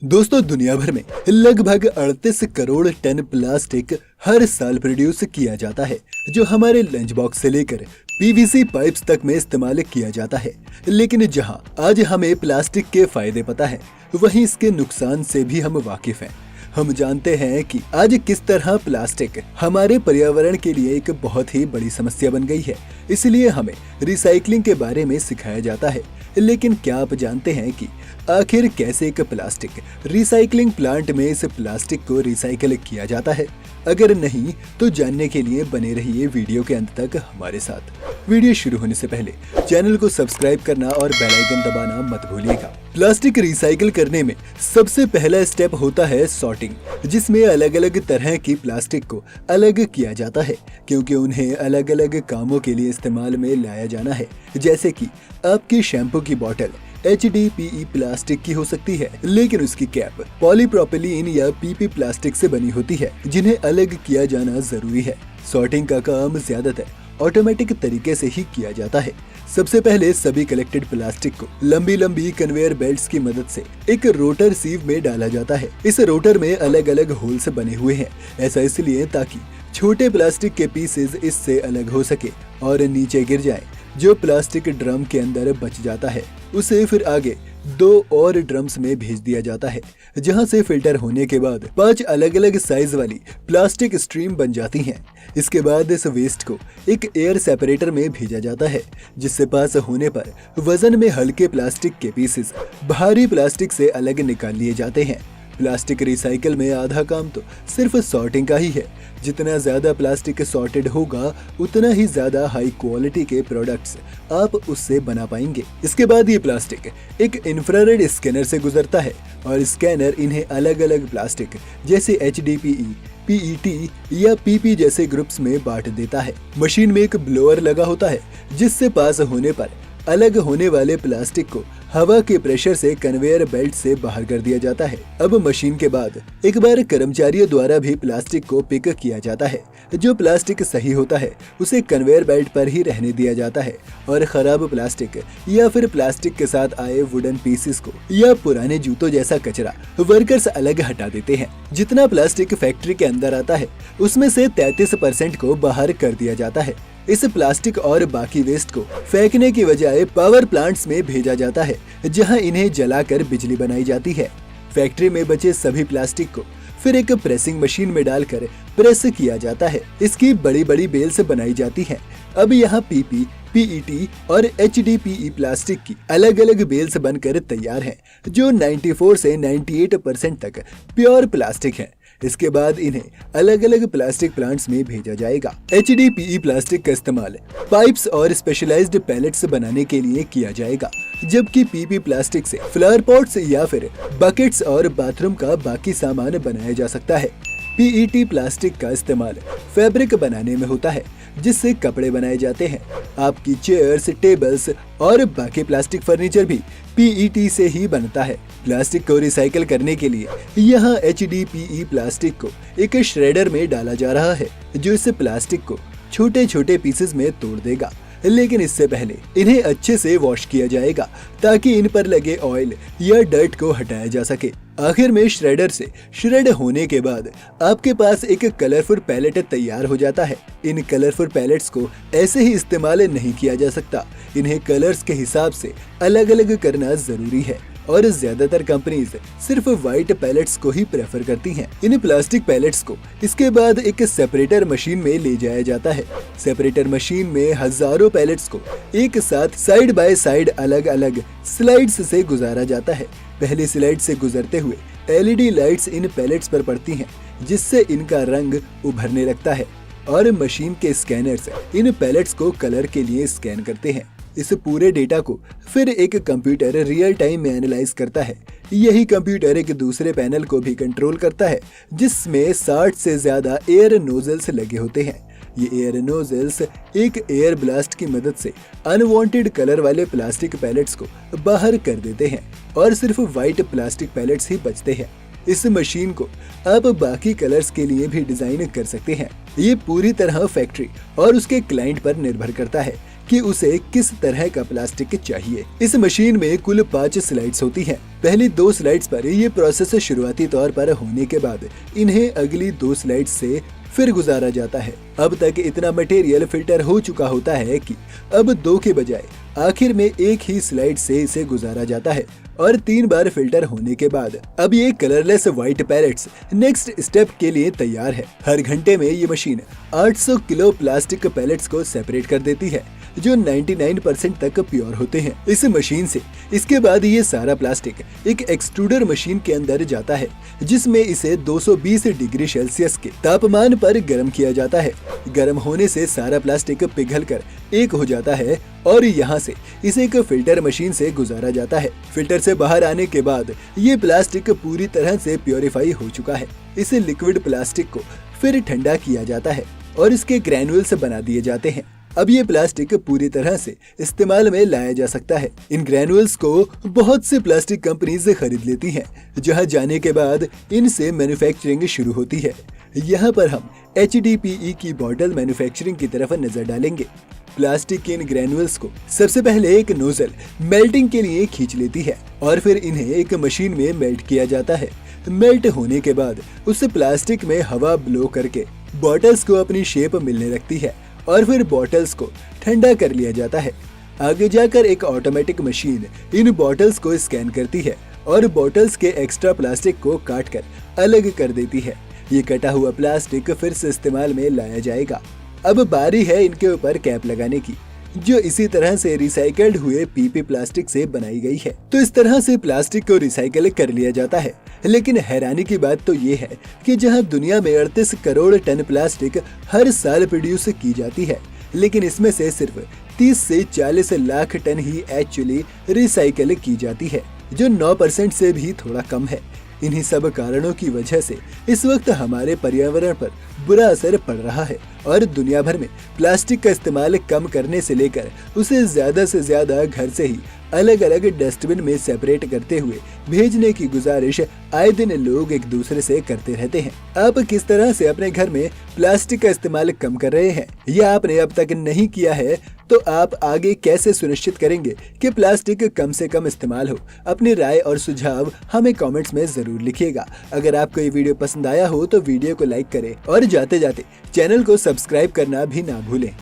दोस्तों, दुनिया भर में लगभग 38 करोड़ टन प्लास्टिक हर साल प्रोड्यूस किया जाता है, जो हमारे लंच बॉक्स से लेकर पीवीसी पाइप्स तक में इस्तेमाल किया जाता है। लेकिन जहां आज हमें प्लास्टिक के फायदे पता है, वहीं इसके नुकसान से भी हम वाकिफ हैं। हम जानते हैं कि आज किस तरह प्लास्टिक हमारे पर्यावरण के लिए एक बहुत ही बड़ी समस्या बन गई है। इसलिए हमें रिसाइकलिंग के बारे में सिखाया जाता है। लेकिन क्या आप जानते हैं कि आखिर कैसे एक प्लास्टिक रिसाइकलिंग प्लांट में इस प्लास्टिक को रिसाइकल किया जाता है? अगर नहीं तो जानने के लिए बने रहिए वीडियो के अंत तक हमारे साथ। वीडियो शुरू होने से पहले चैनल को सब्सक्राइब करना और बेल आइकन दबाना मत भूलिएगा। प्लास्टिक रिसाइकल करने में सबसे पहला स्टेप होता है सॉर्टिंग, जिसमें अलग अलग तरह की प्लास्टिक को अलग किया जाता है, क्योंकि उन्हें अलग अलग कामों के लिए इस्तेमाल में लाया जाना है। जैसे कि आपकी शैम्पू की बोतल HDPE प्लास्टिक की हो सकती है, लेकिन उसकी कैप पॉलीप्रोपिलीन या PP प्लास्टिक से बनी होती है, जिन्हें अलग किया जाना जरूरी है। सॉर्टिंग का काम ज्यादातर ऑटोमेटिक तरीके से ही किया जाता है। सबसे पहले सभी कलेक्टेड प्लास्टिक को लंबी लंबी कन्वेयर बेल्ट्स की मदद से एक रोटर सीव में डाला जाता है। इस रोटर में अलग अलग होल्स बने हुए हैं। ऐसा इसलिए ताकि छोटे प्लास्टिक के पीसेस इससे अलग हो सके और नीचे गिर जाए। जो प्लास्टिक ड्रम के अंदर बच जाता है, उसे फिर आगे 2 और ड्रम्स में भेज दिया जाता है, जहां से फिल्टर होने के बाद 5 अलग अलग साइज वाली प्लास्टिक स्ट्रीम बन जाती हैं। इसके बाद इस वेस्ट को एक एयर सेपरेटर में भेजा जाता है, जिससे पास होने पर वजन में हल्के प्लास्टिक के पीसेस भारी प्लास्टिक से अलग निकाल लिए जाते हैं। प्लास्टिक रिसाइकल में आधा काम तो सिर्फ सॉर्टिंग का ही है। जितना ज्यादा प्लास्टिक सॉर्टेड होगा, उतना ही ज्यादा हाई क्वालिटी के प्रोडक्ट्स आप उससे बना पाएंगे। इसके बाद ये प्लास्टिक एक इंफ्रारेड स्कैनर से गुजरता है और स्कैनर इन्हें अलग अलग प्लास्टिक जैसे HDPE, PET या PP जैसे ग्रुप्स में बांट देता है। मशीन में एक ब्लोअर लगा होता है, जिससे पास होने पर अलग होने वाले प्लास्टिक को हवा के प्रेशर से कन्वेयर बेल्ट से बाहर कर दिया जाता है। अब मशीन के बाद एक बार कर्मचारियों द्वारा भी प्लास्टिक को पिक किया जाता है। जो प्लास्टिक सही होता है, उसे कन्वेयर बेल्ट पर ही रहने दिया जाता है और खराब प्लास्टिक या फिर प्लास्टिक के साथ आए वुडन पीसेस को या पुराने जूतों जैसा कचरा वर्कर्स अलग हटा देते हैं। जितना प्लास्टिक फैक्ट्री के अंदर आता है, उसमें से 33% को बाहर कर दिया जाता है। इस प्लास्टिक और बाकी वेस्ट को फेंकने की बजाय पावर प्लांट्स में भेजा जाता है, जहां इन्हें जलाकर बिजली बनाई जाती है। फैक्ट्री में बचे सभी प्लास्टिक को फिर एक प्रेसिंग मशीन में डालकर प्रेस किया जाता है। इसकी बड़ी बड़ी बेल्स बनाई जाती हैं। अब यहाँ PP, PET और HDPE प्लास्टिक की अलग अलग बेल्स बनकर तैयार हैं, जो 94 से 98% तक प्योर प्लास्टिक है। इसके बाद इन्हें अलग अलग प्लास्टिक प्लांट्स में भेजा जाएगा। HDPE प्लास्टिक का इस्तेमाल पाइप्स और स्पेशलाइज्ड पैलेट्स बनाने के लिए किया जाएगा, जबकि PP प्लास्टिक से फ्लावर पॉट्स या फिर बकेट्स और बाथरूम का बाकी सामान बनाया जा सकता है। PET प्लास्टिक का इस्तेमाल फैब्रिक बनाने में होता है, जिससे कपड़े बनाए जाते हैं। आपकी चेयर्स, टेबल्स और बाकी प्लास्टिक फर्नीचर भी PET से ही बनता है। प्लास्टिक को रिसाइकल करने के लिए यहाँ HDPE प्लास्टिक को एक श्रेडर में डाला जा रहा है, जो इस प्लास्टिक को छोटे छोटे पीसेस में तोड़ देगा। लेकिन इससे पहले इन्हें अच्छे से वॉश किया जाएगा, ताकि इन पर लगे ऑयल या डर्ट को हटाया जा सके। आखिर में श्रेडर से श्रेड होने के बाद आपके पास एक कलरफुल पैलेट तैयार हो जाता है। इन कलरफुल पैलेट्स को ऐसे ही इस्तेमाल नहीं किया जा सकता। इन्हें कलर्स के हिसाब से अलग अलग करना जरूरी है और ज्यादातर कंपनीज सिर्फ व्हाइट पैलेट्स को ही प्रेफर करती हैं। इन प्लास्टिक पैलेट्स को इसके बाद एक सेपरेटर मशीन में ले जाया जाता है। सेपरेटर मशीन में हजारों पैलेट्स को एक साथ साइड बाय साइड अलग अलग स्लाइड्स से गुजारा जाता है। पहली स्लाइड से गुजरते हुए LED लाइट्स इन पैलेट्स पर पड़ती हैं, जिससे इनका रंग उभरने लगता है और मशीन के स्कैनर्स इन पैलेट्स को कलर के लिए स्कैन करते हैं। इस पूरे डेटा को फिर एक कंप्यूटर रियल टाइम में एनालाइज करता है। यही कंप्यूटर एक दूसरे पैनल को भी कंट्रोल करता है, जिसमें 60 से ज्यादा एयर नोजल्स लगे होते हैं। ये एयर नोजल्स एक एयर ब्लास्ट की मदद से अनवांटेड कलर वाले प्लास्टिक पैलेट्स को बाहर कर देते हैं और सिर्फ व्हाइट प्लास्टिक पैलेट्स ही बचते हैं। इस मशीन को आप बाकी कलर्स के लिए भी डिजाइन कर सकते हैं। ये पूरी तरह फैक्ट्री और उसके क्लाइंट पर निर्भर करता है कि उसे किस तरह का प्लास्टिक चाहिए। इस मशीन में कुल 5 स्लाइड्स होती हैं। पहली 2 स्लाइड्स पर ये प्रोसेस शुरुआती तौर पर होने के बाद इन्हें अगली 2 स्लाइड्स से फिर गुजारा जाता है। अब तक इतना मटेरियल फिल्टर हो चुका होता है कि अब 2 के बजाय आखिर में एक ही स्लाइड से इसे गुजारा जाता है और 3 बार फिल्टर होने के बाद अब ये colourless white pallets next step के लिए तैयार है। हर घंटे में ये मशीन 800 किलो प्लास्टिक पैलेट्स को सेपरेट कर देती है, जो 99% तक प्योर होते हैं। इस मशीन से इसके बाद ये सारा प्लास्टिक एक एक्सट्रूडर मशीन के अंदर जाता है, जिसमें इसे 220 डिग्री सेल्सियस के तापमान पर गर्म किया जाता है। गर्म होने से सारा प्लास्टिक पिघलकर एक हो जाता है और यहाँ से इसे एक फिल्टर मशीन से गुजारा जाता है। फिल्टर से बाहर आने के बाद ये प्लास्टिक पूरी तरह से प्योरीफाई हो चुका है। इस लिक्विड प्लास्टिक को फिर ठंडा किया जाता है और इसके ग्रैन्युल्स बना दिए जाते हैं। अब ये प्लास्टिक पूरी तरह से इस्तेमाल में लाया जा सकता है। इन ग्रैन्युल्स को बहुत सी प्लास्टिक कंपनीज खरीद लेती हैं, जहां जाने के बाद इनसे मैन्युफैक्चरिंग शुरू होती है। यहाँ पर हम HDPE की बॉटल मैन्युफैक्चरिंग की तरफ नजर डालेंगे। प्लास्टिक के इन ग्रैन्युल्स को सबसे पहले एक नोजल मेल्टिंग के लिए खींच लेती है और फिर इन्हें एक मशीन में मेल्ट किया जाता है। मेल्ट होने के बाद उस प्लास्टिक में हवा ब्लो करके बॉटल्स को अपनी शेप मिलने लगती है और फिर बॉटल्स को ठंडा कर लिया जाता है। आगे जाकर एक ऑटोमेटिक मशीन इन बॉटल्स को स्कैन करती है और बॉटल्स के एक्स्ट्रा प्लास्टिक को काट कर अलग कर देती है। ये कटा हुआ प्लास्टिक फिर से इस्तेमाल में लाया जाएगा। अब बारी है इनके ऊपर कैप लगाने की, जो इसी तरह से रिसाइकल्ड हुए PP प्लास्टिक से बनाई गई है। तो इस तरह से प्लास्टिक को रिसाइकल कर लिया जाता है। लेकिन हैरानी की बात तो ये है कि जहां दुनिया में 38 करोड़ टन प्लास्टिक हर साल प्रोड्यूस की जाती है, लेकिन इसमें से सिर्फ 30 से 40 लाख टन ही एक्चुअली रिसाइकल की जाती है, जो 9% से भी थोड़ा कम है। इन्हीं सब कारणों की वजह से इस वक्त हमारे पर्यावरण पर बुरा असर पड़ रहा है और दुनिया भर में प्लास्टिक का इस्तेमाल कम करने से लेकर उसे ज्यादा से ज्यादा घर से ही अलग अलग डस्टबिन में सेपरेट करते हुए भेजने की गुजारिश आए दिन लोग एक दूसरे से करते रहते हैं। आप किस तरह से अपने घर में प्लास्टिक का इस्तेमाल कम कर रहे हैं, या आपने अब तक नहीं किया है, तो आप आगे कैसे सुनिश्चित करेंगे कि प्लास्टिक कम से कम इस्तेमाल हो? अपनी राय और सुझाव हमें कमेंट्स में जरूर लिखिएगा। अगर आपको ये वीडियो पसंद आया हो तो वीडियो को लाइक करें और जाते जाते चैनल को सब्सक्राइब करना भी ना भूलें।